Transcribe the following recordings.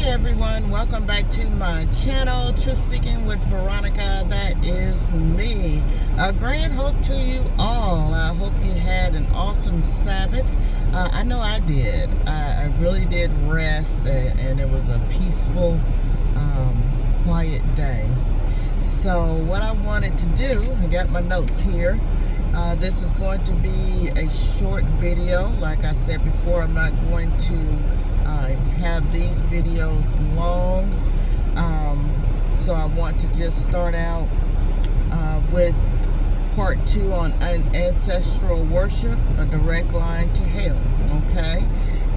Hey everyone, welcome back to my channel, Truth Seeking with Veronica. That is me. A grand hope to you all. I hope you had an awesome Sabbath. I know I did. I really did rest, and it was a peaceful, quiet day. So what I wanted to do, I got my notes here. This is going to be a short video. Like I said before, I'm not going to have these videos long, so I want to just start out with part 2 on ancestral worship, a direct line to hell. Okay,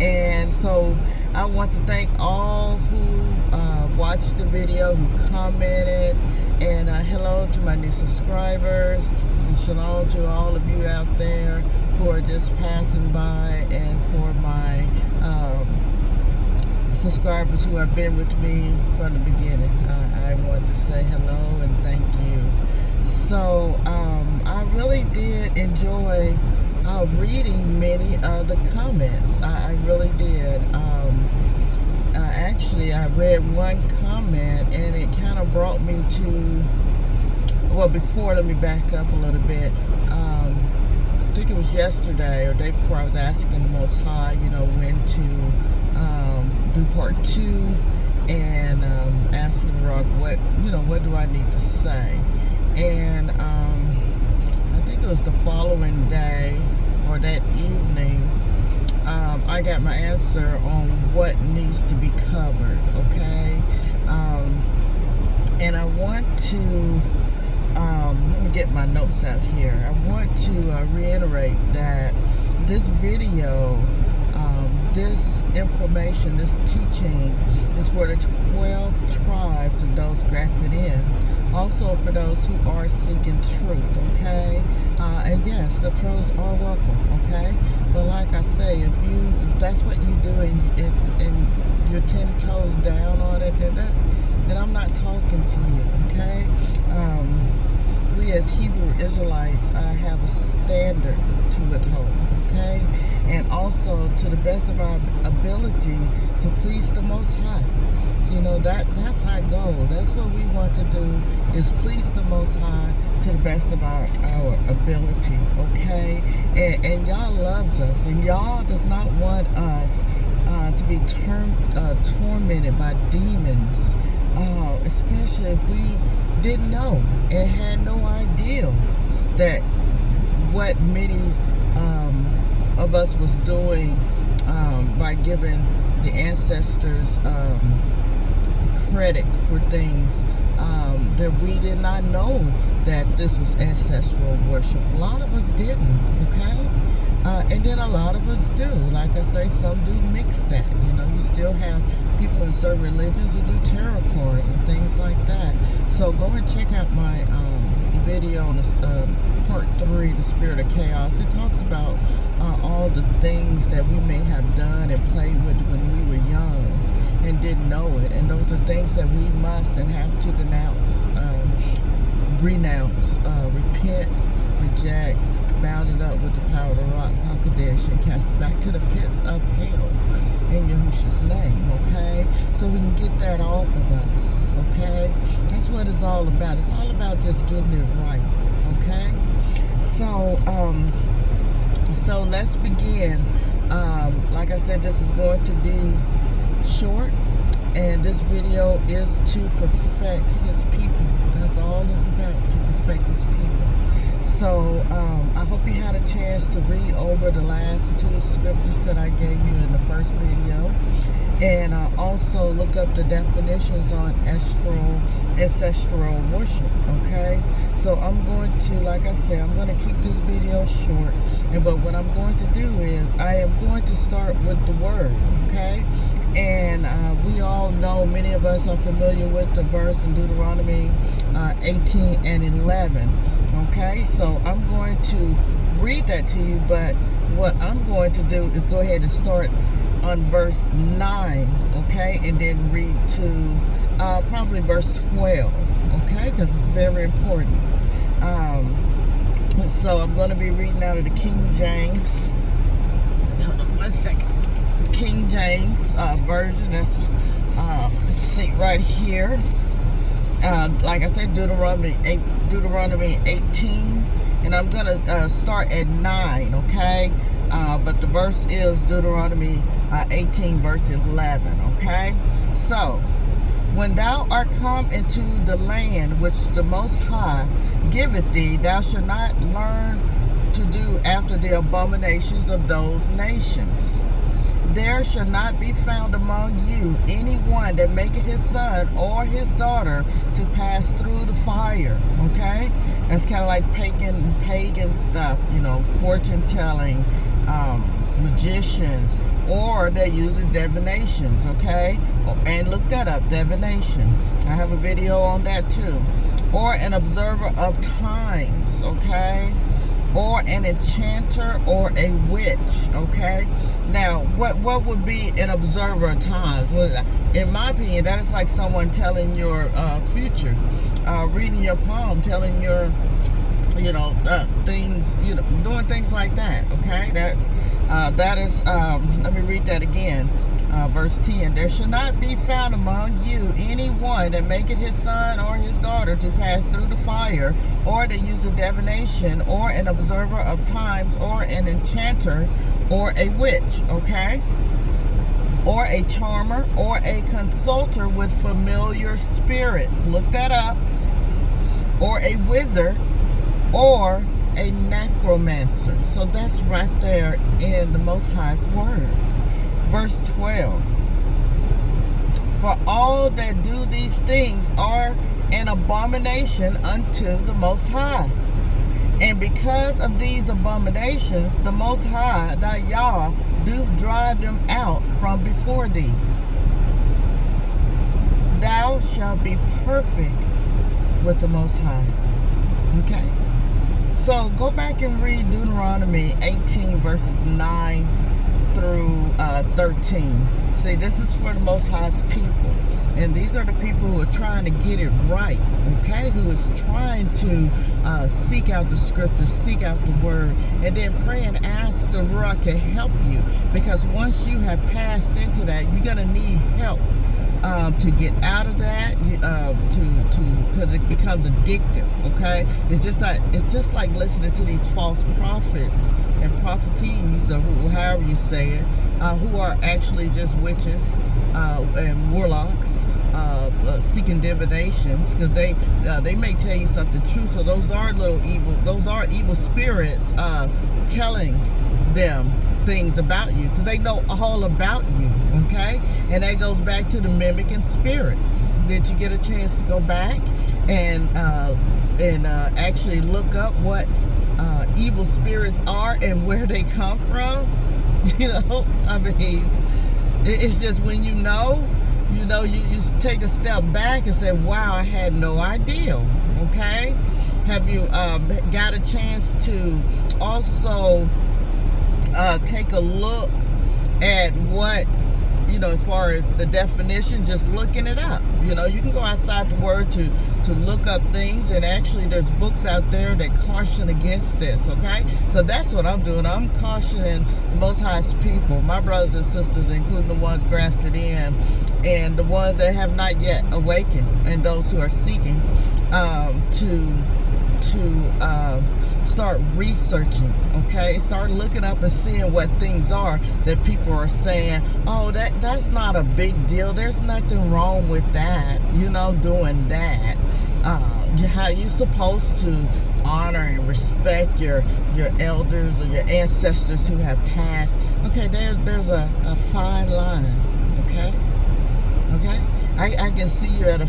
and so I want to thank all who watched the video, who commented, and hello to my new subscribers, and shalom to all of you out there who are just passing by, and for my subscribers who have been with me from the beginning. I want to say hello and thank you. So I really did enjoy reading many of the comments. I really did. Actually, I read one comment and it kind of brought me to, well, before, let me back up a little bit. I think it was yesterday or day before, I was asking the Most High, when to do part 2, and asking Rock what do I need to say. And I think it was the following day or that evening, I got my answer on what needs to be covered. Okay, and I want to let me get my notes out here. I want to reiterate that this video, this information, this teaching is for the 12 tribes and those grafted in. Also for those who are seeking truth, okay? And yes, the trolls are welcome, okay? But like I say, if that's what you do and you're 10 toes down on it, then I'm not talking to you, okay? We as Hebrew Israelites have a standard to withhold, okay? And also to the best of our ability to please the Most High. That's our goal. That's what we want to do, is please the Most High to the best of our ability, okay? And Yah loves us, and Yah does not want us to be tormented by demons, especially if we didn't know and had no idea that what many of us was doing by giving the ancestors credit for things that we did not know that this was ancestral worship. A lot of us didn't, okay? And then a lot of us do. Like I say, some do mix that. You still have people in certain religions who do tarot cards and things like that. So go and check out my video on this, part 3, the spirit of chaos. It talks about all the things that we may have done and played with when we were young and didn't know it. And those are things that we must and have to denounce, renounce, repent, reject, bound it up with the power of the rock, Hakadesh, and cast it back to the pits of hell in Yahusha's name, okay? So we can get that off of us, okay? That's what it's all about. It's all about just getting it right, okay? So, so let's begin. Like I said, this is going to be short, and this video is to perfect his people. That's all it's about, to perfect his people. So I hope you had a chance to read over the last 2 scriptures that I gave you in the first video, and also look up the definitions on ancestral worship, okay? So I'm going to, like I said, I'm going to keep this video short, but what I'm going to do is I am going to start with the word, okay? And we all know, many of us are familiar with the verse in Deuteronomy 18 and 11. Okay, so I'm going to read that to you, but what I'm going to do is go ahead and start on verse 9, okay, and then read to probably verse 12, okay, because it's very important. So I'm going to be reading out of the King James. Hold on one second. King James version. That's right here. Like I said, Deuteronomy 18, and I'm gonna start at 9. Okay, but the verse is Deuteronomy 18 verse 11. Okay, so when thou art come into the land which the Most High giveth thee, thou shalt not learn to do after the abominations of those nations. There shall not be found among you any one that maketh his son or his daughter to pass through the fire. Okay? That's kind of like pagan stuff, you know, fortune telling, magicians, or they use divinations. Okay? And look that up, divination. I have a video on that too. Or an observer of times. Okay? Or an enchanter or a witch. Okay, now what would be an observer of times? Well, in my opinion, that is like someone telling your future, reading your palm, telling your things, doing things like that. Okay, that is let me read that again. Verse 10, there shall not be found among you any one that maketh his son or his daughter to pass through the fire, or to use a divination, or an observer of times, or an enchanter, or a witch, okay? Or a charmer, or a consulter with familiar spirits. Look that up. Or a wizard, or a necromancer. So that's right there in the Most High's word. Verse 12, for all that do these things are an abomination unto the Most High. And because of these abominations, the Most High YAH do drive them out from before thee. Thou shalt be perfect with the Most High. Okay? So go back and read Deuteronomy 18 verses 9 through 13. See, this is for the Most High's people, and these are the people who are trying to get it right, okay, who is trying to seek out the scriptures, seek out the word, and then pray and ask the Ruach to help you, because once you have passed into that, you're going to need help to get out of that, because it becomes addictive. Okay, it's just like listening to these false prophets and prophetess, or however you say it, who are actually just witches and warlocks, seeking divinations, because they may tell you something true. So those are evil spirits telling them things about you, because they know all about you. Okay, and that goes back to the mimicking spirits. Did you get a chance to go back and actually look up what evil spirits are and where they come from? I mean, it's just when you take a step back and say, wow, I had no idea. Okay, have you got a chance to also take a look at what, as far as the definition, just looking it up. You can go outside the word to look up things, and actually there's books out there that caution against this, okay? So that's what I'm doing. I'm cautioning the Most High's people, my brothers and sisters, including the ones grafted in, and the ones that have not yet awakened, and those who are seeking to start researching, okay? Start looking up and seeing what things are that people are saying, oh, that's not a big deal. There's nothing wrong with that, doing that. How you supposed to honor and respect your elders or your ancestors who have passed. Okay, there's a fine line, okay? Okay, I can see you at a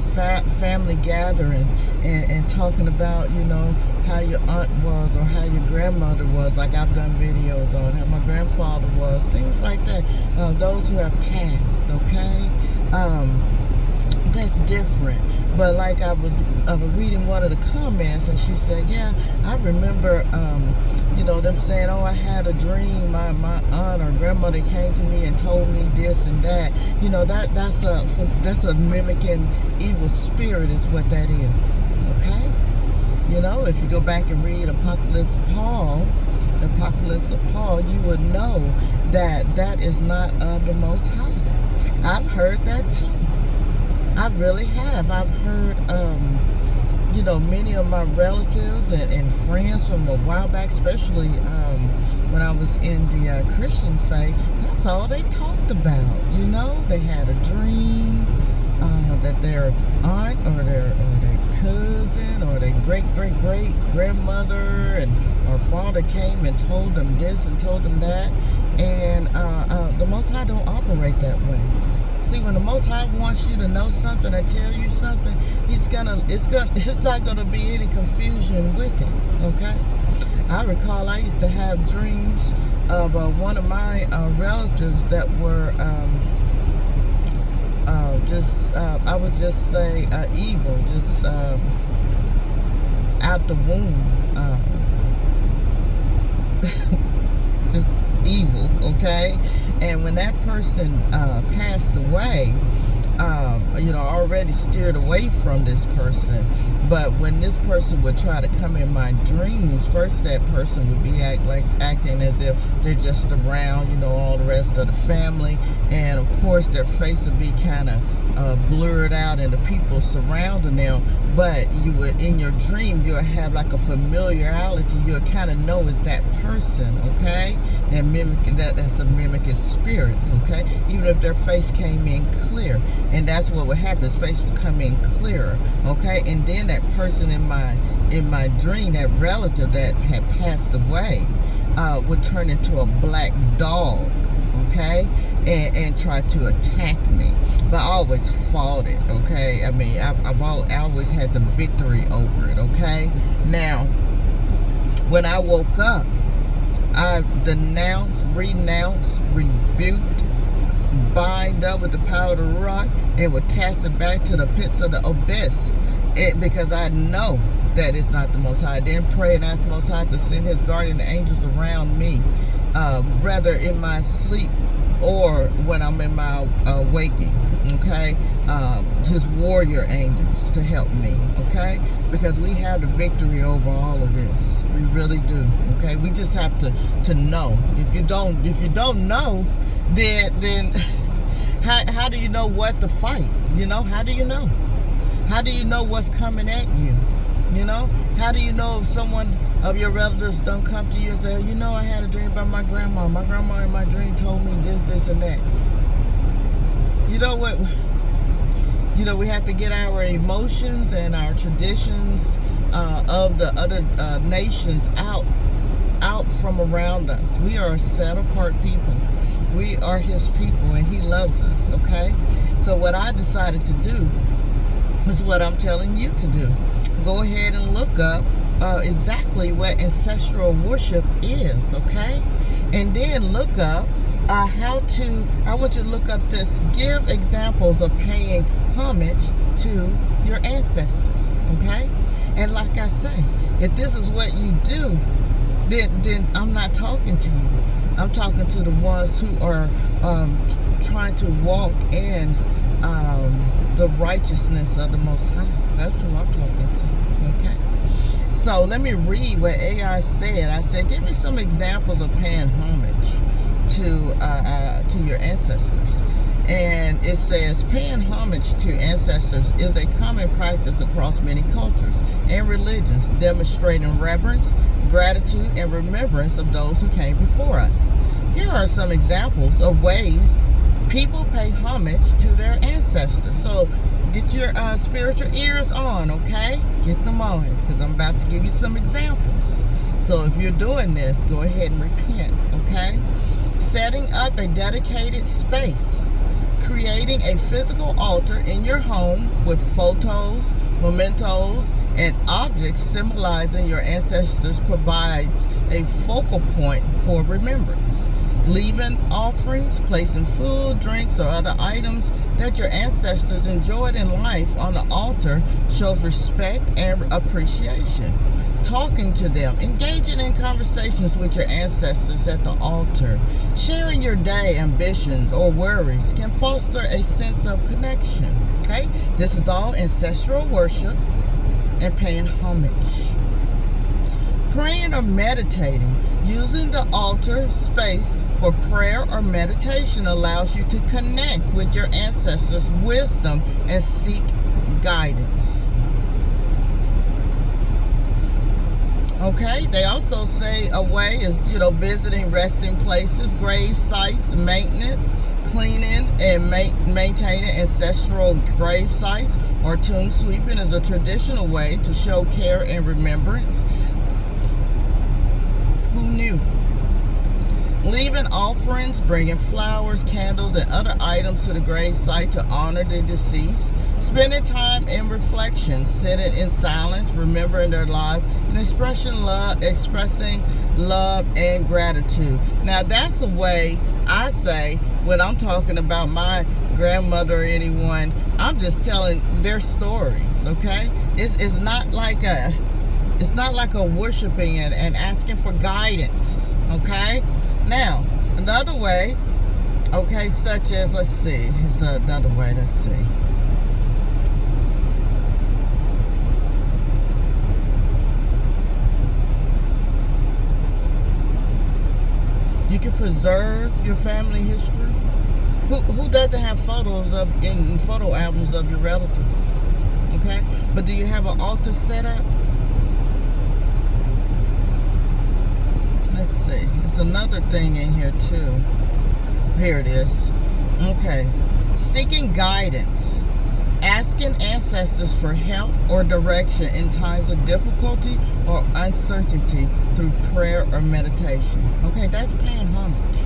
family gathering and talking about, how your aunt was or how your grandmother was, like I've done videos on how my grandfather was, things like that. Those who have passed, okay? That's different. But like I was reading one of the comments, and she said, yeah, I remember, them saying, oh, I had a dream. My aunt or grandmother came to me and told me this and that. That's a mimicking evil spirit is what that is. Okay? If you go back and read Apocalypse of Paul, you would know that is not of the Most High. I've heard that too. I really have. I've heard, you know, many of my relatives and friends from a while back, especially when I was in the Christian faith, that's all they talked about. You know, they had a dream that their aunt or their cousin or their great grandmother and or father came and told them this and told them that, and the Most High don't operate that way. See, when the Most High wants you to know something or tell you something, it's not gonna be any confusion with it. Okay? I recall I used to have dreams of one of my relatives that were I would just say evil, just out the womb, just evil. Okay, and when that person passed away, you know, I already steered away from this person. But when this person would try to come in my dreams, first that person would be acting as if they're just around, you know, all the rest of the family, and of course their face would be kind of blurred out and the people surrounding them. But you would, in your dream, you'll have like a familiarity. You'll kind of know it's that person, okay? And mimic that's a mimicking spirit, okay? Even if their face came in clear, and that's what would happen. His face would come in clearer, okay? And then that person in my dream, that relative that had passed away, would turn into a black dog, okay, and try to attack me. But I always fought it, okay? I mean, I always had the victory over it, okay? Now, when I woke up, I denounced, renounced, rebuked, bind up with the power of the rock, and would cast it back to the pits of the abyss. Because I know that it's not the Most High. I then pray and ask the Most High to send his guardian angels around me, whether in my sleep or when I'm in my waking, okay? His warrior angels to help me, okay? Because we have the victory over all of this. We really do, okay? We just have to know. If you don't know, then how do you know what to fight? You know, how do you know? How do you know what's coming at you? You know, how do you know if someone of your relatives don't come to you and say, you know, I had a dream about my grandma. My grandma in my dream told me this, and that. You know what? You know, we have to get our emotions and our traditions of the other nations out from around us. We are a set apart people. We are his people, and he loves us, okay? So what I decided to do is what I'm telling you to do. Go ahead and look up exactly what ancestral worship is, okay? And then look up I want you to look up this, give examples of paying homage to your ancestors, okay? And like I say, if this is what you do, then I'm not talking to you. I'm talking to the ones who are trying to walk in the righteousness of the Most High. That's who I'm talking to, okay? So let me read what AI said. I said, give me some examples of paying homage to your ancestors. And it says, paying homage to ancestors is a common practice across many cultures and religions, demonstrating reverence, gratitude, and remembrance of those who came before us. Here are some examples of ways people pay homage to their ancestors. So get your spiritual ears on, okay? Get them on, because I'm about to give you some examples. So if you're doing this, go ahead and repent, okay? Setting up a dedicated space. Creating a physical altar in your home with photos, mementos, and objects symbolizing your ancestors provides a focal point for remembrance. Leaving offerings, placing food, drinks, or other items that your ancestors enjoyed in life on the altar shows respect and appreciation. Talking to them, engaging in conversations with your ancestors at the altar, sharing your day ambitions or worries can foster a sense of connection. Okay? This is all ancestral worship and paying homage. Praying or meditating. Using the altar space for prayer or meditation allows you to connect with your ancestors' wisdom and seek guidance. Okay, they also say a way is, visiting resting places, grave sites, maintenance, cleaning and maintaining ancestral grave sites, or tomb sweeping is a traditional way to show care and remembrance. Who knew? Leaving offerings, bringing flowers, candles, and other items to the grave site to honor the deceased. Spending time in reflection, sitting in silence, remembering their lives, and expressing love and gratitude. Now, that's a way I say when I'm talking about my grandmother or anyone, I'm just telling their stories, okay? It's not like a worshiping and asking for guidance, okay? Now, another way, okay, such as, let's see, here's another way, let's see. You can preserve your family history. Who doesn't have photos in photo albums of your relatives? Okay? But do you have an altar set up? Let's see. There's another thing in here too. Here it is. Okay. Seeking guidance. Asking ancestors for help or direction in times of difficulty or uncertainty through prayer or meditation. Okay, that's paying homage.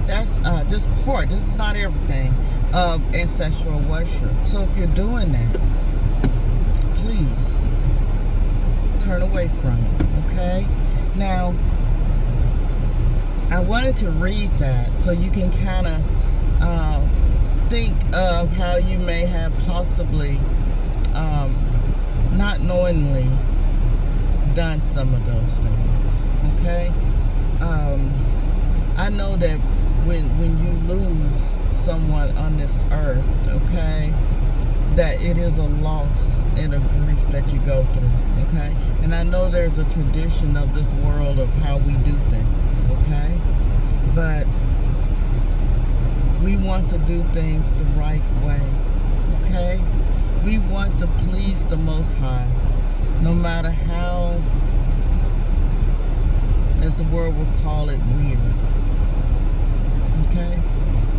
That's just part. This is not everything of ancestral worship. So if you're doing that, please turn away from it. Okay? Now, I wanted to read that so you can kind of think of how you may have possibly not knowingly done some of those things. Okay? I know that when you lose someone on this earth, okay, that it is a loss and a grief that you go through, okay? And I know there's a tradition of this world of how we do things, okay? But we want to do things the right way, okay? We want to please the Most High, no matter how, as the world will call it, weird. Okay?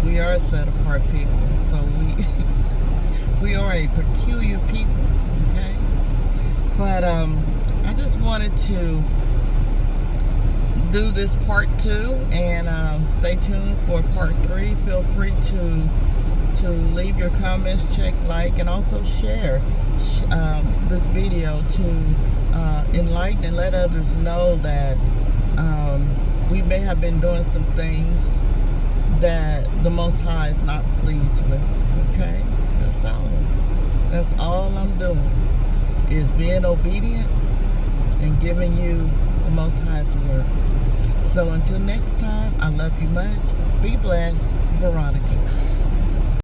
We are a set apart people, so we are a peculiar people, okay? But I just wanted to do this part 2, and stay tuned for part 3. Feel free to leave your comments, check like, and also share this video to enlighten and let others know that we may have been doing some things that the Most High is not pleased with. Okay? That's all. That's all I'm doing, is being obedient and giving you the Most High's word. So until next time, I love you much. Be blessed. Veronica.